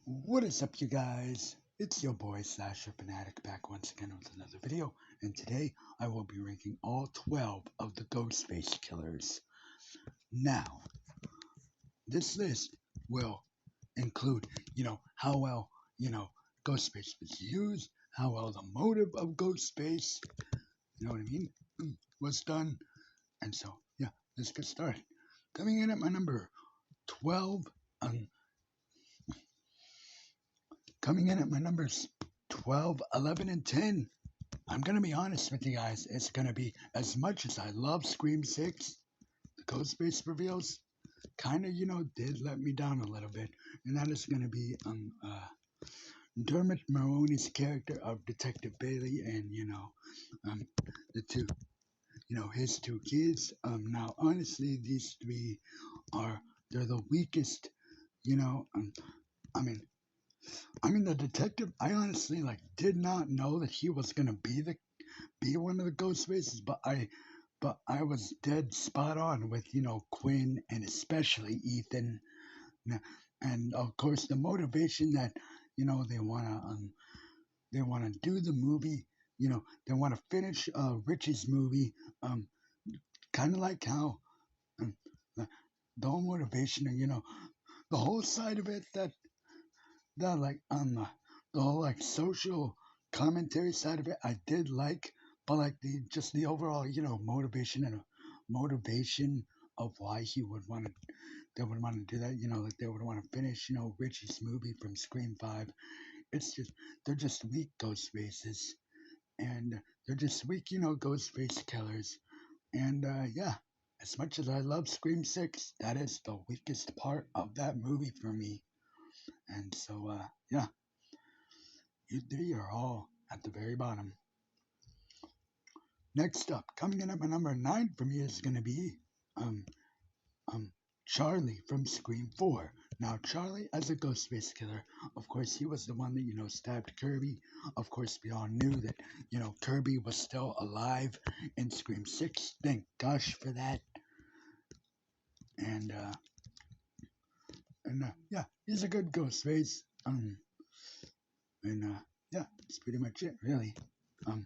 What is up, you guys? It's your boy Slasher Fanatic back once again with another video, and today I will be ranking all 12 of the Ghostface killers. Now, this list will include, how well, Ghostface was used, how well the motive of Ghostface, you know what I mean, was done, and so, yeah, let's get started. Coming in at my number 12, um, coming in at my numbers 12, 11, and 10. I'm gonna be honest with you guys. It's gonna be as much as I love Scream 6, the Ghostface reveals kind of, did let me down a little bit, and that is gonna be Dermot Mulroney's character of Detective Bailey, and um, the two, his two kids. Now honestly, these three are they're the weakest. You know, I mean, the detective. I honestly did not know that he was gonna be one of the ghost faces, but I was dead spot on with Quinn and especially Ethan. And of course the motivation that they wanna do the movie. They wanna finish Rich's movie. Um, Kind of like how um, the, the whole motivation and the whole side of it that the whole social commentary side of it I did like, but the overall motivation and motivation of why he would want to they would want to do that, they would want to finish Richie's movie from Scream 5. It's just they're just weak ghost faces, and they're just weak ghost face killers. And yeah, as much as I love Scream 6, that is the weakest part of that movie for me. And so yeah, you three are all at the very bottom. Next up, coming in at my number 9 for me is going to be um, um, Charlie from Scream 4. Now, Charlie, as a Ghostface killer, of course, he was the one that, stabbed Kirby. Of course, we all knew that, Kirby was still alive in Scream 6. Thank gosh for that. And, yeah, he's a good Ghostface. And, yeah, that's pretty much it, really. Um,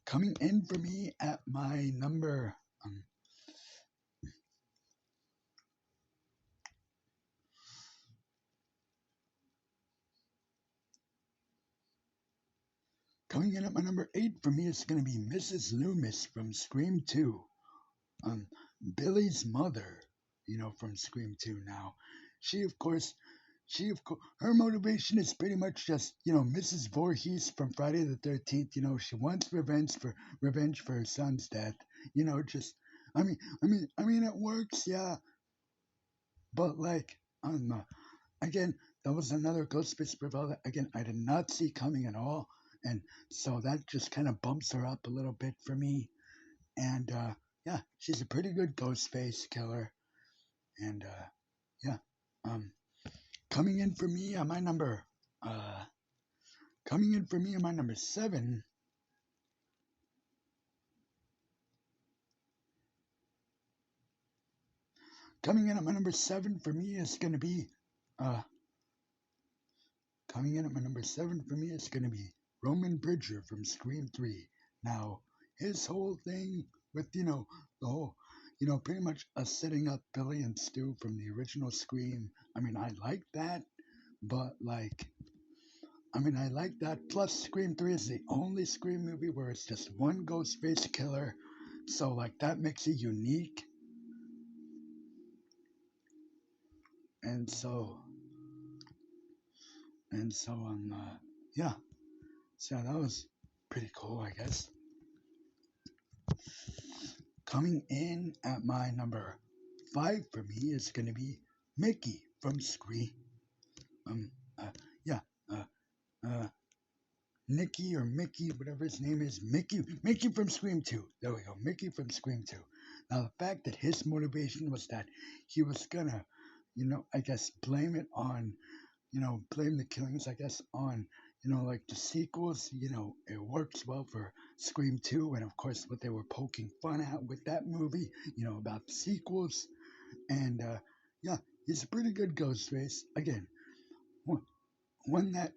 Coming in for me at my number coming in at my number 8 for me is going to be Mrs. Loomis from Scream 2. Um, Billy's mother, from Scream 2 now. She, of course, her motivation is pretty much just, Mrs. Voorhees from Friday the 13th. She wants revenge for her son's death. Just, it works, yeah. But again, that was another Ghostface reveal that again I did not see coming at all, and so that just kind of bumps her up a little bit for me. And yeah, she's a pretty good Ghostface killer. And yeah, um, coming in for me on my number, uh, coming in for me on my number 7. Coming in at my number 7 for me is gonna be, uh, coming in at my number 7 for me is gonna be Roman Bridger from Scream 3. Now, his whole thing with the whole pretty much setting up Billy and Stu from the original Scream. I like that, but I like that. Plus, Scream 3 is the only Scream movie where it's just one Ghostface killer. So, that makes it unique. And so, yeah. So, that was pretty cool, I guess. Coming in at my number 5 for me is going to be Mickey from Scream. Um, yeah. Uh, uh, Nicky or Mickey, whatever his name is, Mickey from Scream 2. There we go, Mickey from Scream 2. Now, the fact that his motivation was that he was gonna, I guess, blame it on, blame the killings, I guess, on, the sequels, it works well for Scream 2, and of course, what they were poking fun at with that movie, about the sequels. And, yeah, he's a pretty good Ghostface. Again, one that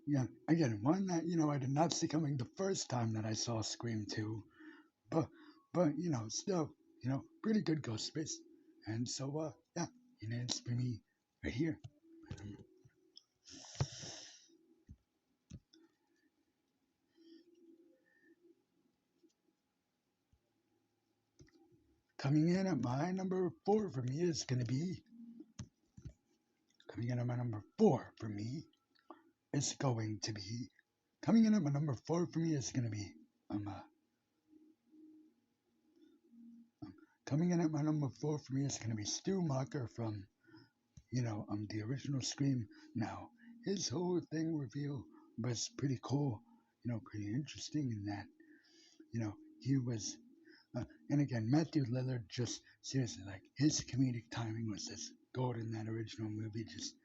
yeah, again, one that I did not see coming the first time that I saw Scream 2, but still, pretty good Ghostface. And so yeah, it's for me right here. Coming in at my number 4 for me is going to be coming in at my number 4 for me is going to be coming in at my number 4 for me is going to be um, uh, coming in at my number 4 for me is going to be Stu Macher from the original Scream. Now his whole thing reveal was pretty cool, pretty interesting in that he was and again, Matthew Lillard just seriously like his comedic timing was just gold in that original movie. Just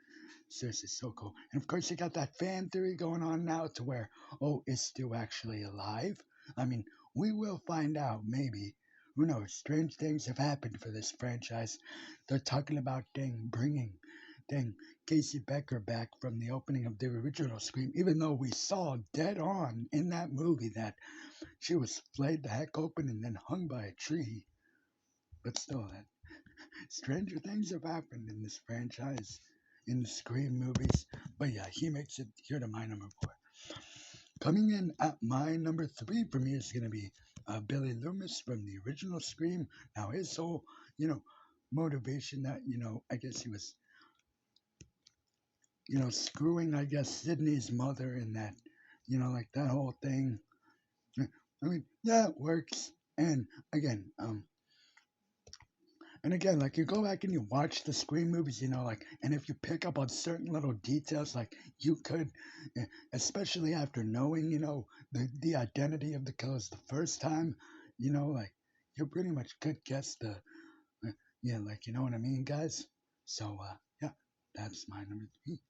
seriously so cool. And of course, you got that fan theory going on now to where is Stu actually alive? I mean, we will find out maybe. Who knows? Strange things have happened for this franchise. They're talking about bringing Casey Becker back from the opening of the original Scream, even though we saw dead on in that movie that she was flayed the heck open and then hung by a tree. But still, that stranger things have happened in this franchise, in the Scream movies. But yeah, he makes it here to my number 4. Coming in at my number 3 for me is going to be Billy Loomis from the original Scream. Now, his whole, motivation that, I guess he was, screwing, I guess, Sydney's mother and that, like that whole thing. I mean, yeah, it works. And again, like you go back and you watch the Scream movies, like, and if you pick up on certain little details, like you could, especially after knowing, the identity of the killers the first time, like you pretty much could guess yeah, like you know what I mean, guys. So yeah, that's my number 3.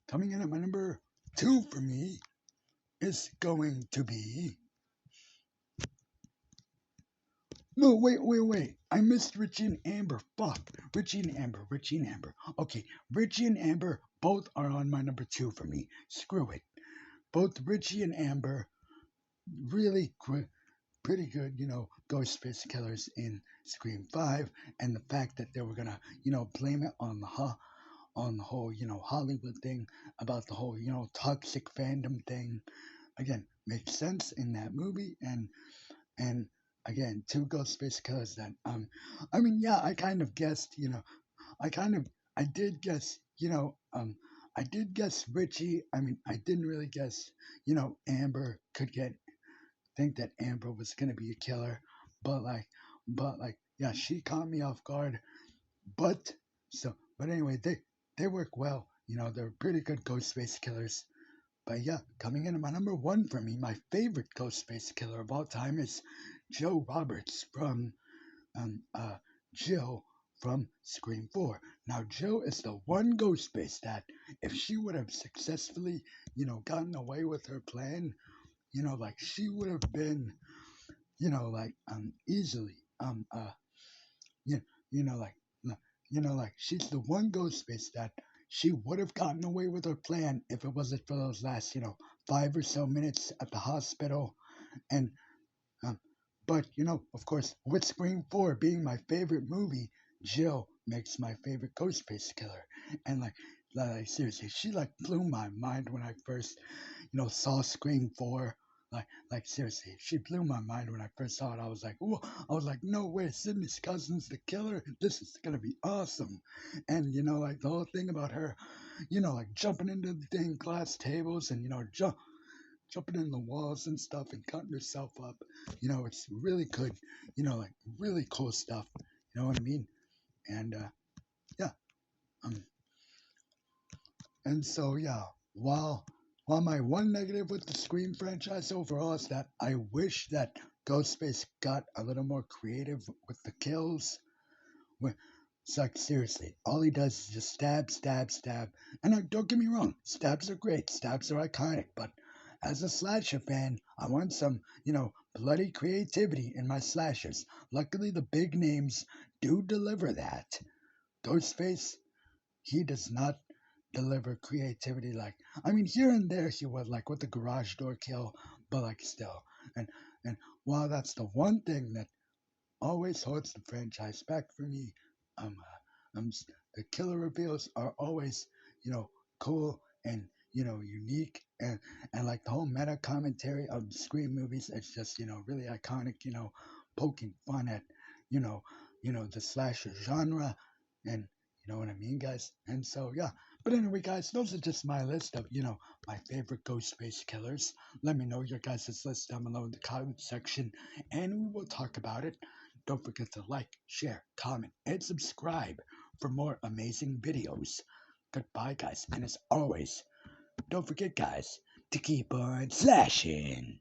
Coming in at my number 2 for me is going to be no, wait. I missed Richie and Amber. Fuck. Richie and Amber. Okay, Richie and Amber both are on my number 2 for me. Screw it. Both Richie and Amber really pretty good, Ghostface killers in Scream 5, and the fact that they were gonna, blame it on on the whole, Hollywood thing about the whole, toxic fandom thing. Again, makes sense in that movie, and again, two Ghostface killers that I mean, yeah, I kind of guessed, I kind of I did guess, I did guess Richie. I mean, I didn't really guess, Amber could get think that Amber was gonna be a killer, but yeah, she caught me off guard. But but anyway, they work well. They're pretty good Ghostface killers. But yeah, coming in at my number 1 for me, my favorite Ghostface killer of all time is Joe Roberts from um, uh, Jill from Scream 4. Now, Jill is the one Ghostface that, if she would have successfully, gotten away with her plan, like she would have been, like easily, you, you know, like, like she's the one Ghostface that she would have gotten away with her plan if it wasn't for those last, 5 or so minutes at the hospital. And um, but of course, with Scream 4 being my favorite movie, Jill makes my favorite Ghostface killer. And like seriously, she like blew my mind when I first, saw Scream 4. Like seriously, she blew my mind when I first saw it. I was like, "Ooh!" I was like, "No way, Sydney's cousin's the killer. This is gonna be awesome." And like the whole thing about her, like jumping into the dang glass tables and jumping in the walls and stuff and cutting herself up. It's really good. Like really cool stuff. You know what I mean? And yeah. Um, and so yeah. While while my one negative with the Scream franchise overall is that I wish that Ghostface got a little more creative with the kills. When- It's like seriously, all he does is just stab, stab, stab. And don't get me wrong, stabs are great, stabs are iconic. But as a slasher fan, I want some, bloody creativity in my slashers. Luckily, the big names do deliver that. Ghostface, he does not deliver creativity. Like, I mean, here and there he would, like with the garage door kill, but like still. And and while that's the one thing that always holds the franchise back for me, um, the killer reveals are always, cool and unique, and like the whole meta commentary of the Scream movies. It's just really iconic. Poking fun at you know the slasher genre, and you know what I mean, guys. And so yeah. But anyway, guys, those are just my list of my favorite Ghostface killers. Let me know your guys' list down below in the comment section, and we will talk about it. Don't forget to like, share, comment, and subscribe for more amazing videos. Goodbye, guys, and as always, don't forget, guys, to keep on slashing.